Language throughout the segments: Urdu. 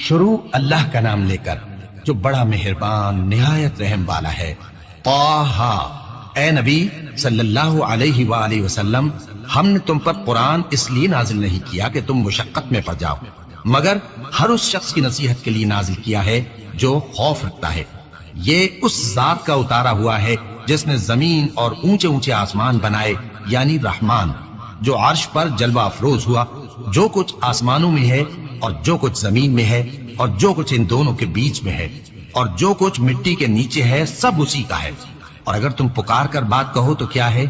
شروع اللہ کا نام لے کر جو بڑا مہربان نہایت رحم والا ہے۔ طٰہٰ، اے نبی صلی اللہ علیہ وآلہ وسلم، ہم نے تم پر قرآن اس لیے نازل نہیں کیا کہ تم مشقت میں پڑ جاؤ، مگر ہر اس شخص کی نصیحت کے لیے نازل کیا ہے جو خوف رکھتا ہے۔ یہ اس ذات کا اتارا ہوا ہے جس نے زمین اور اونچے اونچے آسمان بنائے، یعنی رحمان، جو عرش پر جلوہ افروز ہوا۔ جو کچھ آسمانوں میں ہے اور جو کچھ زمین میں ہے اور جو کچھ ان دونوں کے بیچ میں ہے اور جو کچھ مٹی کے نیچے ہے، سب اسی کا ہے۔ اور اگر تم پکار کر بات کہو تو کیا ہے،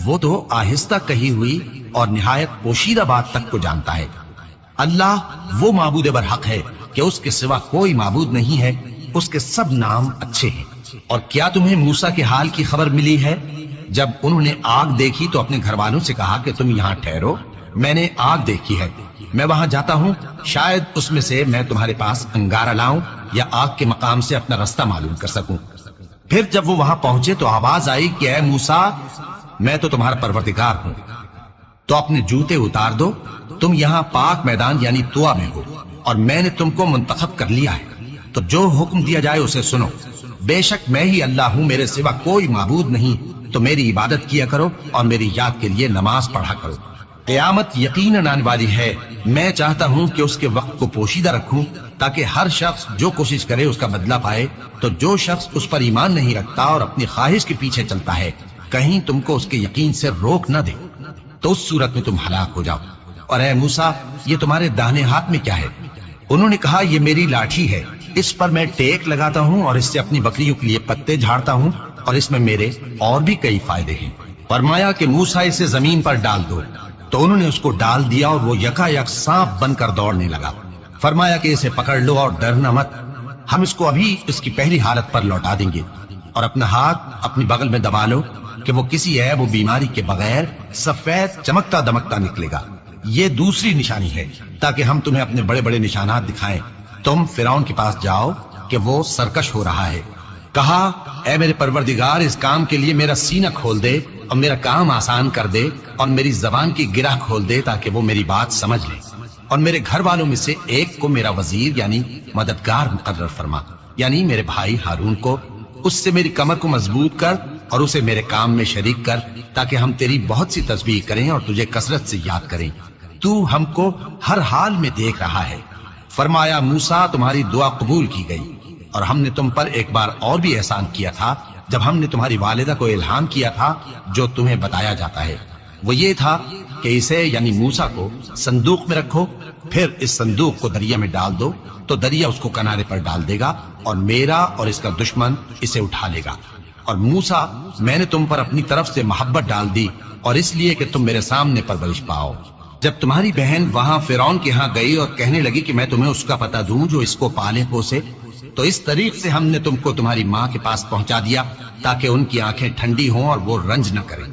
وہ تو آہستہ کہی ہوئی اور نہایت پوشیدہ بات تک کو جانتا ہے۔ اللہ وہ معبود برحق ہے کہ اس کے سوا کوئی معبود نہیں ہے، اس کے سب نام اچھے ہیں۔ اور کیا تمہیں موسیٰ کے حال کی خبر ملی ہے؟ جب انہوں نے آگ دیکھی تو اپنے گھر والوں سے کہا کہ تم یہاں ٹھہرو، میں نے آگ دیکھی ہے، میں وہاں جاتا ہوں، شاید اس میں سے میں تمہارے پاس انگارہ لاؤں یا آگ کے مقام سے اپنا رستہ معلوم کر سکوں۔ پھر جب وہ وہاں پہنچے تو آواز آئی کہ اے موسیٰ، میں تو تمہارا پروردگار ہوں، تو اپنے جوتے اتار دو، تم یہاں پاک میدان یعنی طویٰ میں ہو، اور میں نے تم کو منتخب کر لیا ہے، تو جو حکم دیا جائے اسے سنو۔ بے شک میں ہی اللہ ہوں، میرے سوا کوئی معبود نہیں، تو میری عبادت کیا کرو اور میری یاد کے لیے نماز پڑھا کرو۔ قیامت یقیناً آنے والی ہے، میں چاہتا ہوں کہ اس کے وقت کو پوشیدہ رکھوں تاکہ ہر شخص جو کوشش کرے اس کا بدلہ پائے۔ تو جو شخص اس پر ایمان نہیں رکھتا اور اپنی خواہش کے پیچھے چلتا ہے، کہیں تم کو اس کے یقین سے روک نہ دے، تو اس صورت میں تم ہلاک ہو جاؤ۔ اور اے موسیٰ، یہ تمہارے داہنے ہاتھ میں کیا ہے؟ انہوں نے کہا، یہ میری لاٹھی ہے، اس پر میں ٹیک لگاتا ہوں اور اس سے اپنی بکریوں کے لیے پتے جھاڑتا ہوں، اور اس میں میرے اور بھی کئی فائدے ہیں۔ فرمایا کہ موسیٰ اسے زمین پر ڈال دو، تو انہوں نے اس کو ڈال دیا اور وہ یکا یک سانپ بن کر دوڑنے لگا۔ فرمایا کہ اسے پکڑ لو اور ڈرنا مت، ہم اس کو ابھی اس کی پہلی حالت پر لوٹا دیں گے، اور اپنا ہاتھ اپنی بغل میں دبا لو کہ وہ کسی عیب و بیماری کے بغیر سفید چمکتا دمکتا نکلے گا۔ یہ دوسری نشانی ہے تاکہ ہم تمہیں اپنے بڑے بڑے نشانات دکھائیں۔ تم فرعون کے پاس جاؤ کہ وہ سرکش ہو رہا ہے۔ کہا، اے میرے پروردگار، اس کام کے لیے میرا سینہ کھول دے اور میرا کام آسان کر دے، اور میری زبان کی گرہ کھول دے تاکہ وہ میری بات سمجھ لے، اور میرے گھر والوں میں سے ایک کو میرا وزیر یعنی مددگار مقرر فرما، یعنی میرے بھائی ہارون کو۔ اس سے میری کمر کو مضبوط کر اور اسے میرے کام میں شریک کر، تاکہ ہم تیری بہت سی تسبیح کریں اور تجھے کثرت سے یاد کریں۔ تو ہم کو ہر حال میں دیکھ رہا ہے۔ فرمایا، موسیٰ، تمہاری دعا قبول کی گئی، اور ہم نے تم پر ایک بار اور بھی احسان کیا تھا جب ہم نے تمہاری والدہ کو الہام کیا تھا جو تمہیں بتایا جاتا ہے۔ وہ یہ تھا کہ اسے یعنی موسیٰ کو صندوق میں رکھو، پھر اس صندوق کو دریا میں ڈال دو، تو دریا اس کو کنارے پر ڈال دے گا، اور میرا اور اس کا دشمن اسے اٹھا لے گا۔ اور موسیٰ، میں نے تم پر اپنی طرف سے محبت ڈال دی، اور اس لیے کہ تم میرے سامنے پرورش پاؤ۔ جب تمہاری بہن وہاں فرعون کے ہاں گئی اور کہنے لگی کہ میں تمہیں اس کا پتہ دوں جو اس کو پالے پوسے، تو اس طریق سے ہم نے تم کو تمہاری ماں کے پاس پہنچا دیا تاکہ ان کی آنکھیں ٹھنڈی ہوں اور وہ رنج نہ کریں۔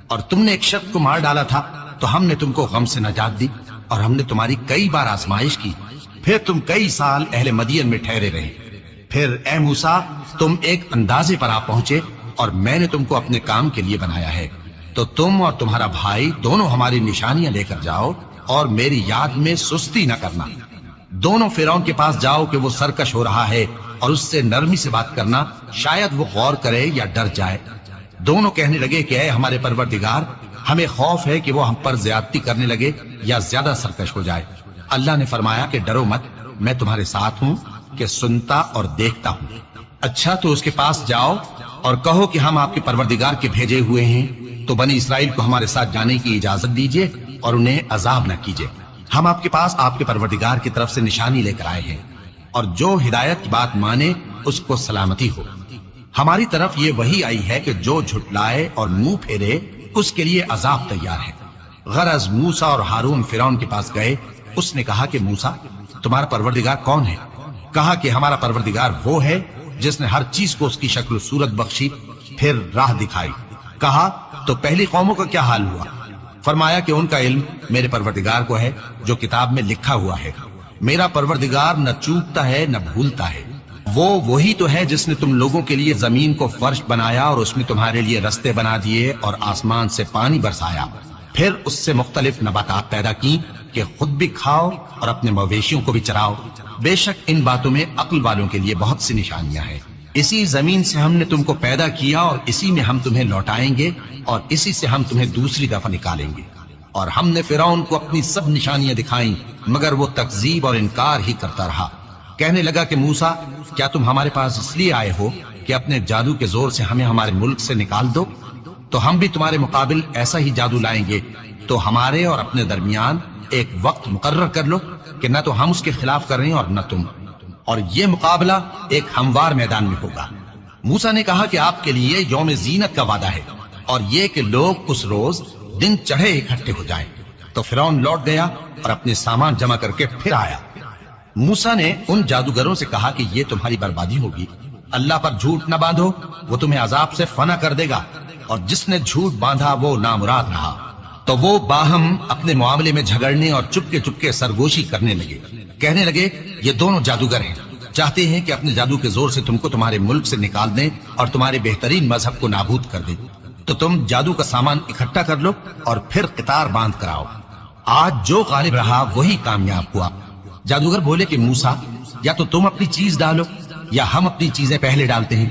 اور تم نے ایک شخص کو مار ڈالا تھا تو ہم نے تم کو غم سے نجات دی، اور ہم نے تمہاری کئی بار آزمائش کی، پھر تم کئی سال اہل مدین میں ٹھہرے رہے۔ پھر اے موسیٰ، تم ایک اندازے پر آ پہنچے، اور میں نے تم کو اپنے کام کے لیے بنایا ہے، تو تم اور تمہارا بھائی دونوں ہماری نشانیاں لے کر جاؤ، اور میری یاد میں سستی نہ کرنا۔ دونوں فرعون کے پاس جاؤ کہ وہ سرکش ہو رہا ہے، اور اس سے نرمی سے بات کرنا، شاید وہ غور کرے یا ڈر جائے۔ دونوں کہنے لگے کہ اے ہمارے پروردگار، ہمیں خوف ہے کہ وہ ہم پر زیادتی کرنے لگے یا زیادہ سرکش ہو جائے۔ اللہ نے فرمایا کہ ڈرو مت، میں تمہارے ساتھ ہوں کہ سنتا اور دیکھتا ہوں۔ اچھا، تو اس کے پاس جاؤ اور کہو کہ ہم آپ کے پروردگار کے بھیجے ہوئے ہیں، تو بنی اسرائیل کو ہمارے ساتھ جانے کی اجازت دیجیے اور انہیں عذاب نہ کیجیے۔ ہم آپ کے پاس آپ کے پروردگار کی طرف سے نشانی لے کر آئے ہیں، اور جو ہدایت کی بات مانے اس کو سلامتی ہو۔ ہماری طرف یہ وحی آئی ہے کہ جو جھٹلائے اور منہ پھیرے اس کے لیے عذاب تیار ہے۔ غرض موسیٰ اور ہارون فرعون کے پاس گئے۔ اس نے کہا کہ موسیٰ، تمہارا پروردگار کون ہے؟ کہا کہ ہمارا پروردگار وہ ہے جس نے ہر چیز کو اس کی شکل و صورت بخشی، پھر راہ دکھائی۔ کہا، تو پہلی قوموں کا کیا حال ہوا؟ فرمایا کہ ان کا علم میرے پروردگار کو ہے جو کتاب میں لکھا ہوا ہے۔ میرا پروردگار نہ چوکتا ہے نہ بھولتا ہے۔ وہ وہی تو ہے جس نے تم لوگوں کے لیے زمین کو فرش بنایا اور اس میں تمہارے لیے رستے بنا دیے اور آسمان سے پانی برسایا، پھر اس سے مختلف نباتات پیدا کی کہ خود بھی کھاؤ اور اپنے مویشیوں کو بھی چراؤ۔ بے شک ان باتوں میں عقل والوں کے لیے بہت سی نشانیاں ہیں۔ اسی زمین سے ہم نے تم کو پیدا کیا اور اسی میں ہم تمہیں لوٹائیں گے اور اسی سے ہم تمہیں دوسری دفعہ نکالیں گے۔ اور ہم نے فرعون کو اپنی سب نشانیاں دکھائیں مگر وہ تکذیب اور انکار ہی کرتا رہا۔ کہنے لگا کہ موسیٰ، کیا تم ہمارے پاس اس لیے آئے ہو کہ اپنے جادو کے زور سے ہمیں ہمارے ملک سے نکال دو؟ تو ہم بھی تمہارے مقابل ایسا ہی جادو لائیں گے، تو ہمارے اور اپنے درمیان ایک وقت مقرر کر لو کہ نہ تو ہم اس کے خلاف کر رہے ہیں اور نہ تم، اور یہ مقابلہ ایک ہموار میدان میں ہوگا۔ موسیٰ نے کہا کہ آپ کے لیے یوم زینت کا وعدہ ہے اور یہ کہ لوگ اس روز دن چڑھے اکٹھے ہو جائیں۔ تو فرعون لوٹ گیا اور اپنے سامان جمع کر کے پھر آیا۔ موسیٰ نے ان جادوگروں سے کہا کہ یہ تمہاری بربادی ہوگی، اللہ پر جھوٹ نہ باندھو، وہ تمہیں عذاب سے فنا کر دے گا، اور جس نے جھوٹ باندھا وہ نامراد رہا۔ تو وہ باہم اپنے معاملے میں جھگڑنے اور چپکے سرگوشی کرنے لگے۔ کہنے لگے یہ دونوں جادوگر ہیں، چاہتے ہیں کہ اپنے جادو کے زور سے تم کو تمہارے ملک سے نکال دیں اور تمہارے بہترین مذہب کو نابود کر دیں۔ تو تم جادو کا سامان اکٹھا کر لو اور پھر قطار باندھ کر آؤ، آج جو غالب رہا وہی کامیاب ہوا۔ جادوگر بولے کہ موسیٰ، یا تو تم اپنی چیز ڈالو یا ہم اپنی چیزیں پہلے ڈالتے ہیں۔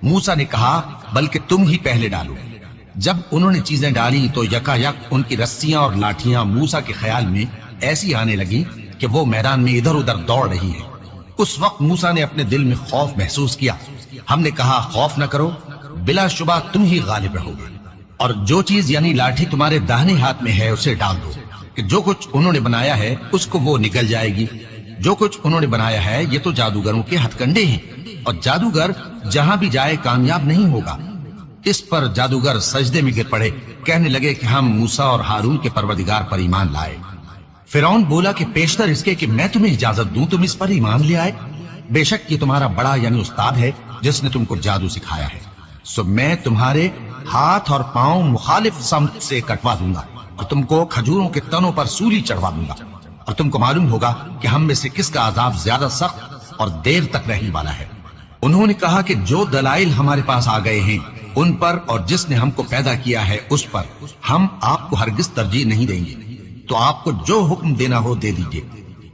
موسیٰ نے کہا بلکہ تم ہی پہلے ڈالو۔ جب انہوں نے چیزیں ڈالی تو یکا یک ان کی رسیاں اور لاٹھیاں موسیٰ کے خیال میں ایسی آنے لگیں کہ وہ میدان میں ادھر ادھر دوڑ رہی ہے۔ اس وقت موسیٰ نے اپنے دل میں خوف محسوس کیا۔ ہم نے کہا خوف نہ کرو، بلا شبہ تم ہی غالب رہو گے، اور جو چیز یعنی لاٹھی تمہارے داہنے ہاتھ میں ہے اسے ڈال دو کہ جو کچھ انہوں نے بنایا ہے اس کو وہ نگل جائے گی۔ جو کچھ انہوں نے بنایا ہے یہ تو جادوگروں کے ہتھ کنڈے ہیں، اور جادوگر جہاں بھی جائے کامیاب نہیں ہوگا۔ اس پر جادوگر سجدے میں گر پڑے، کہنے لگے کہ ہم موسیٰ اور ہارون کے پروردگار پر ایمان لائے۔ فرعون بولا کہ پیشتر اس کے کہ میں تمہیں اجازت دوں تم اس پر ایمان لے آئے، بے شک یہ تمہارا بڑا یعنی استاد ہے جس نے تم کو جادو سکھایا ہے، سو میں تمہارے ہاتھ اور پاؤں مخالف سمت سے کٹوا دوں گا اور تم کو کھجوروں کے تنوں پر سولی چڑھوا دوں گا، اور تم کو معلوم ہوگا کہ ہم میں سے کس کا عذاب زیادہ سخت اور دیر تک رہنے والا ہے۔ انہوں نے کہا کہ جو دلائل ہمارے پاس آ گئے ہیں ان پر اور جس نے ہم کو پیدا کیا ہے اس پر ہم آپ کو ہرگز ترجیح نہیں دیں گے، تو آپ کو جو حکم دینا ہو دے دیجئے،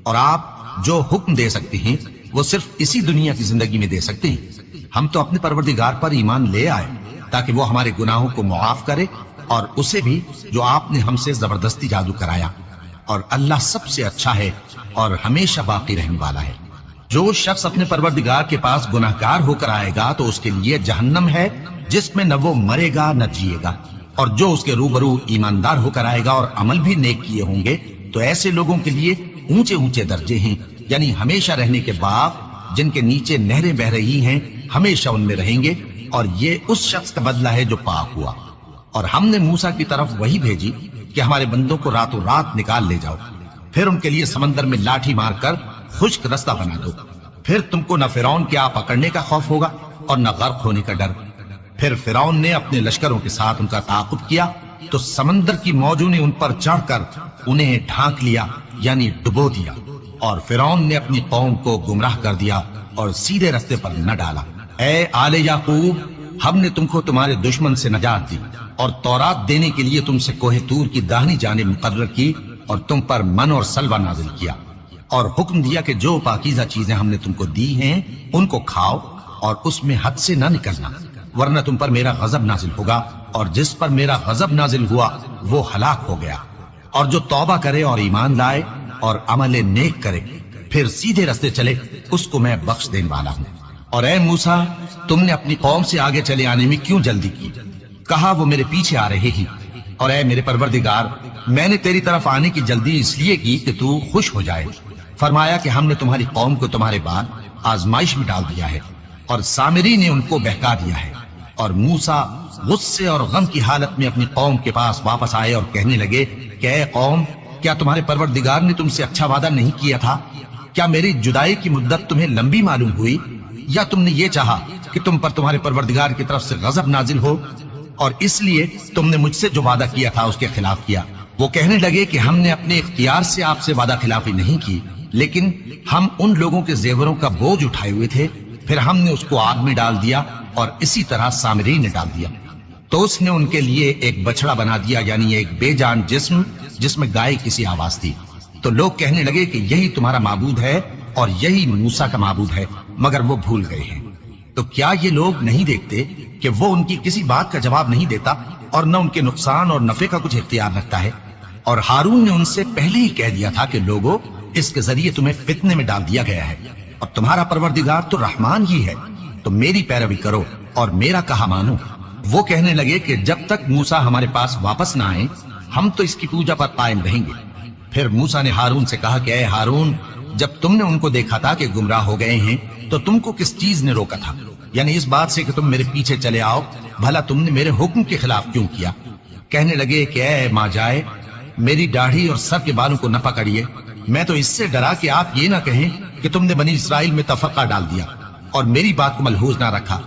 اور آپ جو حکم دے سکتے ہیں وہ صرف اسی دنیا کی زندگی میں دے سکتے ہیں۔ ہم تو اپنے پروردگار پر ایمان لے آئے تاکہ وہ ہمارے گناہوں کو معاف کرے، اور اسے بھی جو آپ نے ہم سے زبردستی جادو کرایا، اور اللہ سب سے اچھا ہے اور ہمیشہ باقی رہنے والا ہے۔ جو شخص اپنے پروردگار کے پاس گناہگار ہو کر آئے گا تو اس کے لیے جہنم ہے جس میں نہ وہ مرے گا نہ جیے گا، اور جو اس کے روبرو ایماندار ہو کر آئے گا اور عمل بھی نیک کیے ہوں گے تو ایسے لوگوں کے لیے اونچے اونچے درجے ہیں، یعنی ہمیشہ رہنے کے باغ جن کے نیچے نہریں بہ رہی ہیں، ہمیشہ ان میں رہیں گے، اور یہ اس شخص کا بدلہ ہے جو پاک ہوا۔ اور ہم نے موسیٰ کی طرف وہی بھیجی کہ ہمارے بندوں کو راتوں رات نکال لے جاؤ، پھر ان کے لیے سمندر میں لاٹھی مار کر خشک رستہ بنا دو، پھر تم کو نہ فرعون کے آ پکڑنے کا خوف ہوگا اور نہ غرق ہونے کا ڈر۔ پھر فرعون نے اپنے لشکروں کے ساتھ ان کا تعاقب کیا تو سمندر کی موجوں نے ان پر چڑھ کر انہیں ڈھانک لیا یعنی ڈبو دیا، اور فرعون نے اپنی قوم کو گمراہ کر دیا اور سیدھے رستے پر نہ ڈالا۔ اے آل یعقوب، ہم نے تم کو تمہارے دشمن سے نجات دی اور تورات دینے کے لیے تم سے کوہ طور کی داہنی جانب مقرر کی، اور تم پر من اور سلوہ نازل کیا، اور حکم دیا کہ جو پاکیزہ چیزیں ہم نے تم کو دی ہیں ان کو کھاؤ اور اس میں حد سے نہ نکلنا، ورنہ تم پر میرا غضب نازل ہوگا، اور جس پر میرا غضب نازل ہوا وہ ہلاک ہو گیا۔ اور جو توبہ کرے اور ایمان لائے اور عمل نیک کرے پھر سیدھے رستے چلے اس کو میں بخش دینے والا ہوں۔ اور اے موسیٰ، تم نے اپنی قوم سے آگے چلے آنے میں کیوں جلدی کی؟ کہا وہ میرے پیچھے آ رہے ہیں۔ اور اے میرے پروردگار، میں نے تیری طرف آنے کی جلدی اس لیے کی کہ تو خوش ہو جائے۔ فرمایا کہ ہم نے تمہاری قوم کو تمہارے بعد آزمائش میں ڈال دیا ہے، اور سامری نے ان کو بہکا دیا ہے۔ اور موسیٰ غصے اور غم کی حالت میں اپنی قوم کے پاس واپس آئے اور کہنے لگے کہ اے قوم، کیا تمہارے پروردگار نے تم سے اچھا وعدہ نہیں کیا تھا؟ کیا میری جدائی کی مدت تمہیں لمبی معلوم ہوئی، یا تم نے یہ چاہا کہ تم پر تمہارے پروردگار کی طرف سے غضب نازل ہو، اور اس لیے تم نے مجھ سے جو وعدہ کیا تھا اس کے خلاف کیا؟ وہ کہنے لگے کہ ہم نے اپنے اختیار سے آپ سے وعدہ خلافی نہیں کی، لیکن ہم ان لوگوں کے زیوروں کا بوجھ اٹھائے ہوئے تھے، پھر ہم نے اس کو آگ میں ڈال دیا، اور اسی طرح سامری نے ڈال دیا۔ تو اس نے ان کے لیے ایک بچڑا بنا دیا، یعنی ایک بے جان جسم جس میں گائے کسی آواز تھی۔ تو لوگ کہنے لگے کہ یہی تمہارا معبود ہے اور یہی موسیٰ کا معبود ہے، مگر وہ بھول گئے ہیں۔ تو کیا یہ لوگ نہیں دیکھتے کہ وہ ان کی کسی بات کا جواب نہیں دیتا اور نہ ان کے نقصان اور نفع کا کچھ اختیار رکھتا ہے؟ اور ہارون نے ان سے پہلے ہی کہہ دیا تھا کہ لوگوں، اس کے ذریعے تمہیں فتنے میں ڈال دیا گیا ہے، اور تمہارا پروردگار تو رحمان ہی ہے، تو میری پیروی کرو اور میرا کہا مانو۔ وہ کہنے لگے کہ جب تک موسیٰ ہمارے پاس واپس نہ آئے ہم تو اس کی پوجا پر قائم رہیں گے۔ پھر موسیٰ نے ہارون سے کہا کہ اے ہارون، جب تم نے ان کو دیکھا تھا کہ گمراہ ہو گئے ہیں تو تم کو کس چیز نے روکا تھا؟ یعنی اس بات سے کہ تم میرے پیچھے چلے آؤ، بھلا تم نے میرے حکم کے خلاف کیوں کیا؟ کہنے لگے کہ اے ماں جائے، میری داڑھی اور سر کے بالوں کو نہ پکڑیے، میں تو اس سے ڈرا کہ آپ یہ نہ کہیں کہ تم نے بنی اسرائیل میں تفرقہ ڈال دیا اور میری بات کو ملحوظ نہ رکھا۔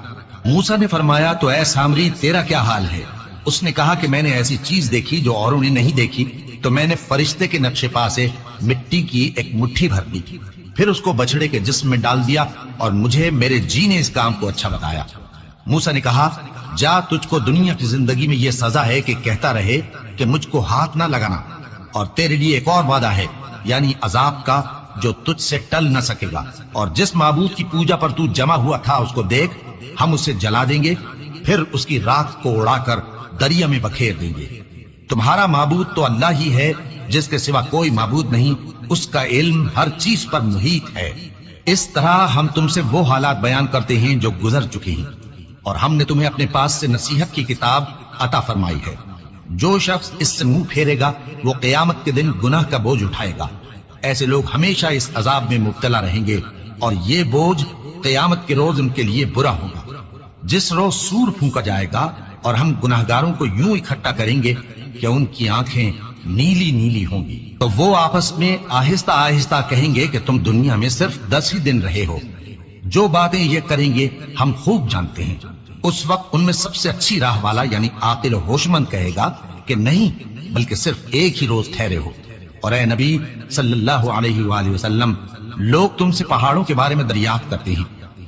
موسیٰ نے فرمایا تو اے سامری، تیرا کیا حال ہے؟ اس نے کہا کہ میں نے ایسی چیز دیکھی جو اوروں نے نہیں دیکھی، تو میں نے فرشتے کے نقش پا سے مٹی کی ایک مٹھی بھر دی، پھر اس کو بچڑے کے جسم میں ڈال دیا، اور مجھے میرے جی نے اس کام کو اچھا بتایا۔ موسیٰ نے کہا جا، تجھ کو دنیا کی زندگی میں یہ سزا ہے کہ کہتا رہے کہ مجھ کو ہاتھ نہ لگانا، اور تیرے لیے ایک اور وعدہ ہے، یعنی عذاب کا جو تجھ سے ٹل نہ سکے گا، اور جس معبود کی پوجا پر تو جمع ہوا تھا اس کو دیکھ، ہم اسے جلا دیں گے، پھر اس کی راکھ کو اڑا کر دریا میں بکھیر دیں گے۔ تمہارا معبود تو اللہ ہی ہے، جس کے سوا کوئی معبود نہیں، اس کا علم ہر چیز پر محیط ہے۔ اس طرح ہم تم سے وہ حالات بیان کرتے ہیں جو گزر چکے ہیں، اور ہم نے تمہیں اپنے پاس سے نصیحت کی کتاب عطا فرمائی ہے۔ جو شخص اس سے منہ پھیرے گا وہ قیامت کے دن گناہ کا بوجھ اٹھائے گا۔ ایسے لوگ ہمیشہ اس عذاب میں مبتلا رہیں گے، اور یہ بوجھ قیامت کے روز ان کے لیے برا ہوگا۔ جس روز سور پھونکا جائے گا اور ہم گناہگاروں کو یوں اکٹھا کریں گے کہ ان کی آنکھیں نیلی نیلی ہوں گی، تو وہ آپس میں آہستہ آہستہ کہیں گے کہ تم دنیا میں صرف 10 ہی دن رہے ہو۔ جو باتیں یہ کریں گے ہم خوب جانتے ہیں۔ اس وقت ان میں سب سے اچھی راہ والا یعنی عاقل و ہوشمند کہے گا کہ نہیں، بلکہ صرف ایک ہی روز ٹھہرے ہو۔ اور اے نبی صلی اللہ علیہ وآلہ وسلم، لوگ تم سے پہاڑوں کے بارے میں دریافت کرتے ہیں،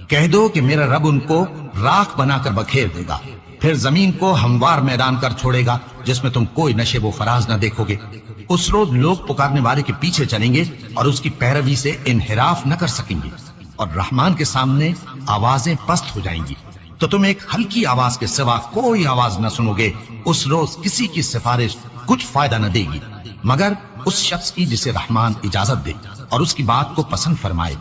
کہہ دو کہ میرا رب ان کو راکھ بنا کر بکھیر دے گا، پھر زمین کو ہموار میدان کر چھوڑے گا جس میں تم کوئی نشیب و فراز نہ دیکھو گے۔ اس روز لوگ پکارنے والے کے پیچھے چلیں گے اور اس کی پیروی سے انحراف نہ کر سکیں گے، اور رحمان کے سامنے آوازیں پست ہو جائیں گی، تو تم ایک ہلکی آواز کے سوا کوئی آواز نہ سنو گے۔ اس روز کسی کی سفارش کچھ فائدہ نہ دے گی مگر اس شخص کی جسے رحمان اجازت دے اور اس کی بات کو پسند فرمائے۔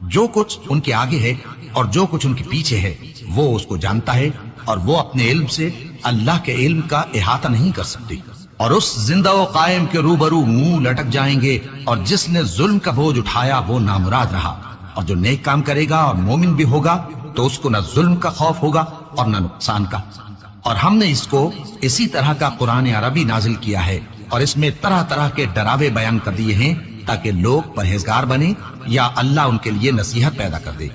جو کچھ ان کے آگے ہے اور جو کچھ ان کے پیچھے ہے وہ اس کو جانتا ہے، اور وہ اپنے علم سے اللہ کے علم کا احاطہ نہیں کر سکتے۔ اور اس زندہ و قائم کے روبرو منہ لٹک جائیں گے، اور جس نے ظلم کا بوجھ اٹھایا وہ نامراد رہا، اور جو نیک کام کرے گا اور مومن بھی ہوگا تو اس کو نہ ظلم کا خوف ہوگا اور نہ نقصان کا۔ اور ہم نے اس کو اسی طرح کا قرآن عربی نازل کیا ہے، اور اس میں طرح طرح کے ڈراوے بیان کر دیے ہیں تاکہ لوگ پرہیزگار بنے یا اللہ ان کے لیے نصیحت پیدا کر دے۔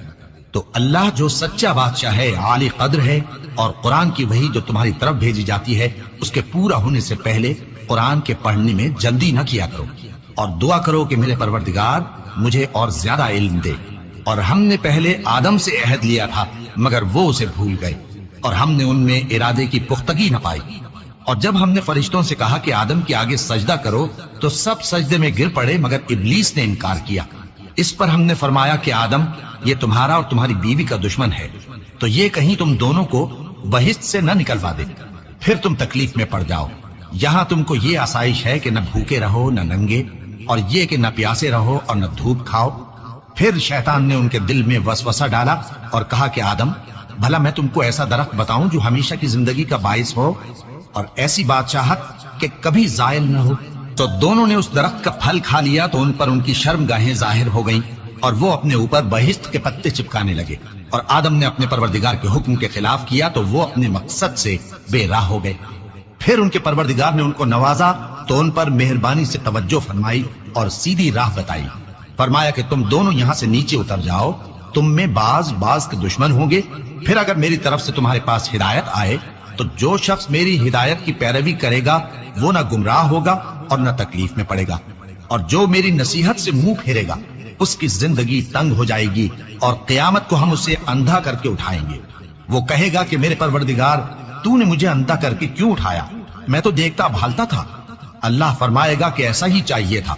تو اللہ جو سچا بادشاہ ہے، عالی قدر ہے، اور قرآن کی وحی جو تمہاری طرف بھیجی جاتی ہے اس کے پورا ہونے سے پہلے قرآن کے پڑھنے میں جلدی نہ کیا کرو، اور دعا کرو کہ میرے پروردگار مجھے اور زیادہ علم دے۔ اور ہم نے پہلے آدم سے عہد لیا تھا مگر وہ اسے بھول گئے، اور ہم نے ان میں ارادے کی پختگی نہ پائی۔ اور جب ہم نے فرشتوں سے کہا کہ آدم کے آگے سجدہ کرو تو سب سجدے میں گر پڑے مگر ابلیس نے انکار کیا۔ اس پر ہم نے فرمایا کہ آدم، یہ تمہارا اور تمہاری بیوی کا دشمن ہے، تو یہ کہیں تم دونوں کو بہشت سے نہ نکلوا دے، پھر تم تکلیف میں پڑ جاؤ۔ یہاں تم کو یہ آسائش ہے کہ نہ بھوکے رہو نہ ننگے، اور یہ کہ نہ پیاسے رہو اور نہ دھوپ کھاؤ۔ پھر شیطان نے ان کے دل میں وسوسہ ڈالا اور کہا کہ آدم، بھلا میں تم کو ایسا درخت بتاؤں جو ہمیشہ کی زندگی کا باعث ہو اور ایسی بادشاہت کہ کبھی زائل نہ ہو؟ تو دونوں نے اس درخت کا پھل کھا لیا تو ان پر ان کی شرمگاہیں ظاہر ہو گئیں، اور وہ اپنے اوپر بہشت کے پتے چپکانے لگے۔ اور آدم نے اپنے پروردگار کے حکم کے خلاف کیا تو وہ اپنے مقصد سے بے راہ ہو گئے۔ پھر ان کے پروردگار نے ان کو نوازا تو ان پر مہربانی سے توجہ فرمائی اور سیدھی راہ بتائی۔ فرمایا کہ تم دونوں یہاں سے نیچے اتر جاؤ، تم میں بعض کے دشمن ہوں گے، پھر اگر میری طرف سے تمہارے پاس ہدایت آئے تو جو شخص میری ہدایت کی پیروی کرے گا وہ نہ گمراہ ہوگا اور نہ تکلیف میں پڑے گا، اور جو میری نصیحت سے منہ پھیرے گا اس کی زندگی تنگ ہو جائے گی، اور قیامت کو ہم اسے اندھا کر کے اٹھائیں گے۔ وہ کہے گا کہ میرے پروردگار، تو نے مجھے اندھا کر کے کیوں اٹھایا؟ میں تو دیکھتا بھالتا تھا۔ اللہ فرمائے گا کہ ایسا ہی چاہیے تھا،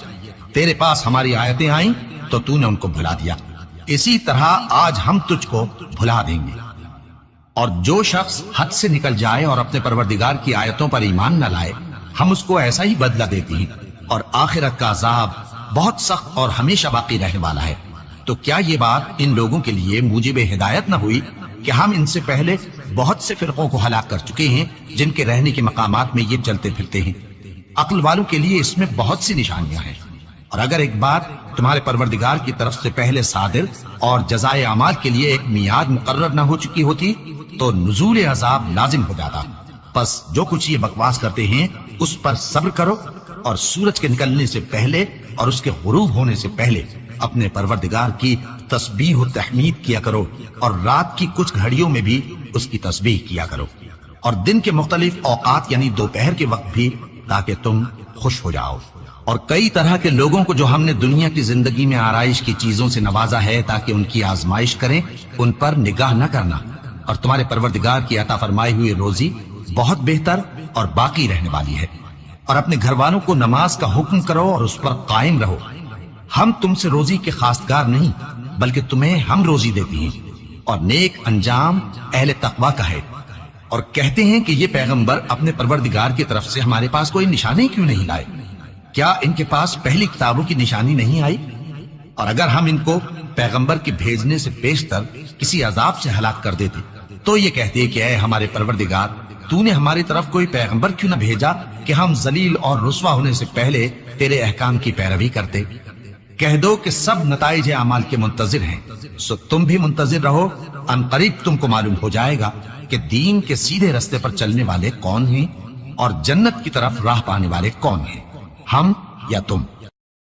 تیرے پاس ہماری آیتیں آئیں تو تو نے ان کو بھلا دیا، اسی طرح آج ہم تجھ کو بھلا دیں گے۔ اور جو شخص حد سے نکل جائے اور اپنے پروردگار کی آیتوں پر ایمان نہ لائے، ہم اس کو ایسا ہی بدلہ دیتے ہیں، اور آخرت کا عذاب بہت سخت اور ہمیشہ باقی رہنے والا ہے۔ تو کیا یہ بات ان لوگوں کے لیے موجب ہدایت نہ ہوئی کہ ہم ان سے پہلے بہت سے فرقوں کو ہلاک کر چکے ہیں جن کے رہنے کے مقامات میں یہ چلتے پھرتے ہیں؟ عقل والوں کے لیے اس میں بہت سی نشانیاں ہیں، اور اگر ایک بات تمہارے پروردگار کی طرف سے پہلے صادر اور جزائے اعمال کے لیے ایک میعاد مقرر نہ ہو چکی ہوتی تو نزول عذاب لازم ہو جاتا۔ پس جو کچھ یہ بکواس کرتے ہیں اس پر صبر کرو، اور سورج کے نکلنے سے پہلے اور اس کے غروب ہونے سے پہلے اپنے پروردگار کی تسبیح و تحمید کیا کرو، اور رات کی کچھ گھڑیوں میں بھی اس کی تسبیح کیا کرو، اور دن کے مختلف اوقات یعنی دوپہر کے وقت بھی، تاکہ تم خوش ہو جاؤ۔ اور کئی طرح کے لوگوں کو جو ہم نے دنیا کی زندگی میں آرائش کی چیزوں سے نوازا ہے تاکہ ان کی آزمائش کریں، ان پر نگاہ نہ کرنا، اور تمہارے پروردگار کی عطا فرمائی ہوئی روزی بہت بہتر اور باقی رہنے والی ہے۔ اور اپنے گھر والوں کو نماز کا حکم کرو اور اس پر قائم رہو۔ ہم تم سے روزی کے خواستگار نہیں، بلکہ تمہیں ہم روزی دیتے ہیں، اور نیک انجام اہل تقوی کا ہے۔ اور کہتے ہیں کہ یہ پیغمبر اپنے پروردگار کی طرف سے ہمارے پاس کوئی نشانی کیوں نہیں لائے؟ کیا ان کے پاس پہلی کتابوں کی نشانی نہیں آئی؟ اور اگر ہم ان کو پیغمبر کے بھیجنے سے پیشتر کسی عذاب سے ہلاک کر دیتے تو یہ کہتے کہ اے ہمارے پروردگار، تو نے ہماری طرف کوئی پیغمبر کیوں نہ بھیجا کہ ہم ذلیل اور رسوا ہونے سے پہلے تیرے احکام کی پیروی کرتے۔ کہہ دو کہ سب نتائج اعمال کے منتظر ہیں، سو تم بھی منتظر رہو، ان قریب تم کو معلوم ہو جائے گا کہ دین کے سیدھے رستے پر چلنے والے کون ہیں اور جنت کی طرف راہ پانے والے کون ہیں، ہم یا تم۔